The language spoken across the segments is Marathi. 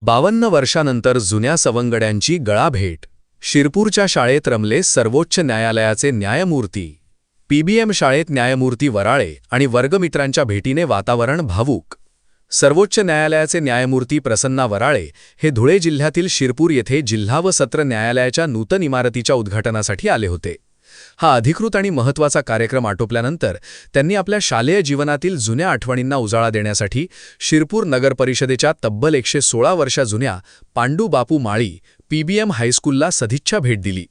52 वर्षानंतर जुन्या सवंगड्यांची गळाभेट. शिरपूरच्या शाळेत रमले सर्वोच्च न्यायालयाचे न्यायमूर्ती. पीबीएम शाळेत न्यायमूर्ती वराळे आणि वर्गमित्रांच्या भेटीने वातावरण भावूक. सर्वोच्च न्यायालयाचे न्यायमूर्ती प्रसन्ना वराळे हे धुळे जिल्ह्यातील शिरपूर येथे जिल्हा व सत्र न्यायालयाच्या नूतन इमारतीच्या उद्घाटनासाठी आले होते. हा अधिकृत आणि महत्त्वाचा कार्यक्रम आटोपल्यानंतर त्यांनी आपल्या शालेय जीवनातील जुन्या आठवणींना उजाळा देण्यासाठी शिरपूर नगर परिषदेच्या तब्बल 116 वर्षा जुन्या पांडू बापू माळी पीबीएम हायस्कूलला सदिच्छा भेट दिली.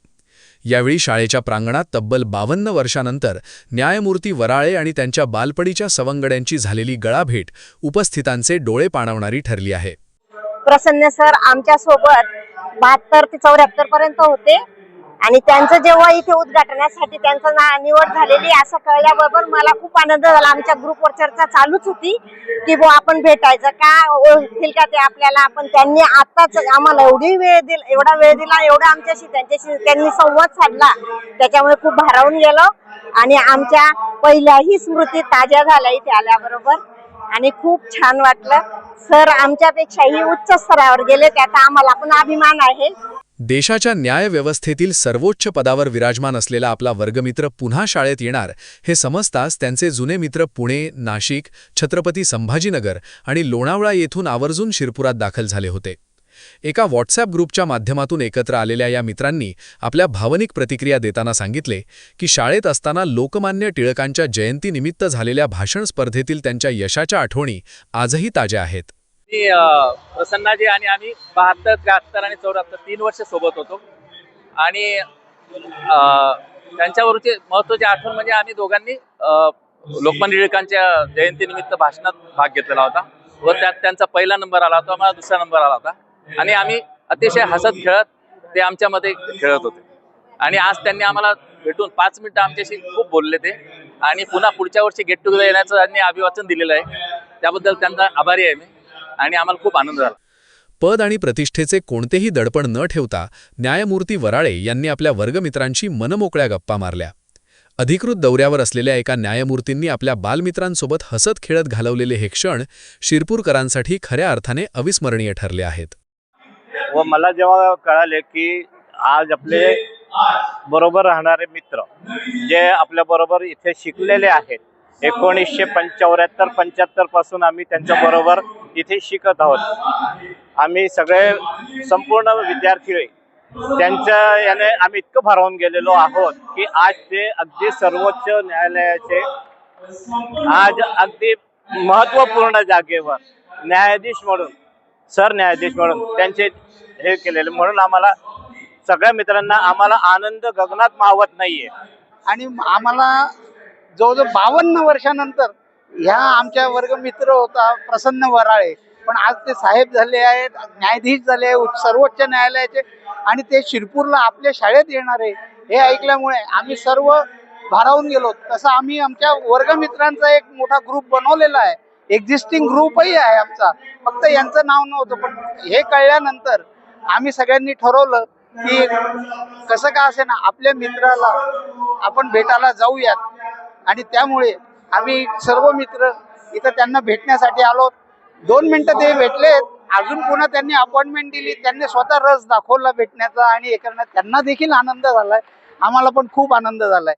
यावेळी शाळेच्या प्रांगणात तब्बल 52 वर्षानंतर न्यायमूर्ती वराळे आणि त्यांच्या बालपणीच्या सवंगड्यांची झालेली गळाभेट उपस्थितांचे डोळे पाणावणारी ठरली आहे. प्रसन्न सर आमच्या सोबत 72 ते 74 पर्यंत होते आणि त्यांचं जेव्हा इथे उद्घाटनासाठी त्यांचं निवड झालेली असं कळल्याबरोबर मला खूप आनंद झाला. आमच्या ग्रुपवर चर्चा चालूच होती की आपण भेटायचं का, ओळखतील का ते आपल्याला. पण त्यांनी आताच आम्हाला एवढा वेळ दिला, एवढा आमच्याशी त्यांनी संवाद साधला, त्याच्यामुळे खूप भारावून गेलो आणि आमच्या पहिल्याही स्मृती ताज्या झाल्या इथे आल्याबरोबर आणि खूप छान वाटलं. सर आमच्यापेक्षाही उच्च स्तरावर गेले, त्याचा आम्हाला पण अभिमान आहे. देशाच्या न्यायव्यवस्थेतील सर्वोच्च पदावर विराजमान असलेला आपला वर्गमित्र पुन्हा शाळेत येणार हे समजताच त्यांचे जुने मित्र पुणे, नाशिक, छत्रपती संभाजीनगर आणि लोणावळा येथून आवर्जून शिरपुरात दाखल झाले होते. एका व्हॉट्सॲप ग्रुपच्या माध्यमातून एकत्र आलेल्या या मित्रांनी आपल्या भावनिक प्रतिक्रिया देताना सांगितले की शाळेत असताना लोकमान्य टिळकांच्या जयंतीनिमित्त झालेल्या भाषण स्पर्धेतील त्यांच्या यशाच्या आठवणी आजही ताज्या आहेत. प्रसन्नाजी आणि आम्ही 72, 73 आणि 74 3 वर्ष सोबत होतो आणि त्यांच्यावरची महत्त्वाची आठवण म्हणजे आम्ही दोघांनी लोकमान्य टिळकांच्या जयंतीनिमित्त भाषणात भाग घेतलेला होता व त्यात त्यांचा पहिला नंबर आला होता, मला दुसरा नंबर आला होता आणि आम्ही अतिशय हसत खेळत ते आमच्यामध्ये खेळत होते. आणि आज त्यांनी आम्हाला भेटून 5 मिनिटं आमच्याशी खूप बोलले ते आणि पुन्हा पुढच्या वर्षी गेट टुगेदर येण्याचं त्यांनी अभिवाचन दिलेलं आहे. त्याबद्दल त्यांचा आभारी आहे मी आणि आम्हाला खूप आनंद झाला. पद आणि प्रतिष्ठेचे कोणतेही दडपण न ठेवता न्यायमूर्ती वराळे यांनी आपल्या वर्गमित्रांशी मनमोकळ्या गप्पा मारल्या. अधिकृत दौऱ्यावर असलेल्या एका न्यायमूर्तींनी आपल्या बालमित्रांसोबत हसत खेळत घालवलेले हे क्षण शिरपूरकरांसाठी खऱ्या अर्थाने अविस्मरणीय ठरले आहेत. व मला जेव्हा कळाले की आज आपले बरोबर राहणारे मित्र जे आपल्या बरोबर इथे शिकलेले आहेत, 1975 पासून आम्ही त्यांच्या बरोबर इथे शिकत आहोत. आम्ही सगळे संपूर्ण विद्यार्थी त्यांच्या याने आम्ही इतकं भारावून गेलेलो आहोत की आज ते अगदी सर्वोच्च न्यायालयाचे आज अगदी महत्त्वपूर्ण जागेवर न्यायाधीश म्हणून, सरन्यायाधीश म्हणून त्यांचे हे केलेले, म्हणून आम्हाला सगळ्या मित्रांना आम्हाला आनंद गगनात मावत नाहीये. आणि आम्हाला जवळजवळ 52 वर्षानंतर ह्या आमच्या वर्गमित्र होता प्रसन्न वराळे, पण आज ते साहेब झाले आहेत, न्यायाधीश झाले सर्वोच्च न्यायालयाचे आणि ते शिरपूरला आपल्या शाळेत येणार आहे हे ऐकल्यामुळे आम्ही सर्व भारावून गेलो. तसं आम्ही आमच्या वर्गमित्रांचा एक मोठा ग्रुप बनवलेला आहे, एक्झिस्टिंग ग्रुपही आहे आमचा, फक्त यांचं नाव नव्हतं. पण हे कळल्यानंतर आम्ही सगळ्यांनी ठरवलं की कसं का असे ना आपल्या मित्राला आपण भेटायला जाऊयात आणि त्यामुळे आम्ही सर्व मित्र इथं त्यांना भेटण्यासाठी आलो. 2 मिनिटं ते भेटलेत, अजून पुन्हा त्यांनी अपॉइंटमेंट दिली, त्यांनी स्वतः रस दाखवला भेटण्याचा आणि हे करण्यात त्यांना देखील आनंद झालाय, आम्हाला पण खूप आनंद झालाय.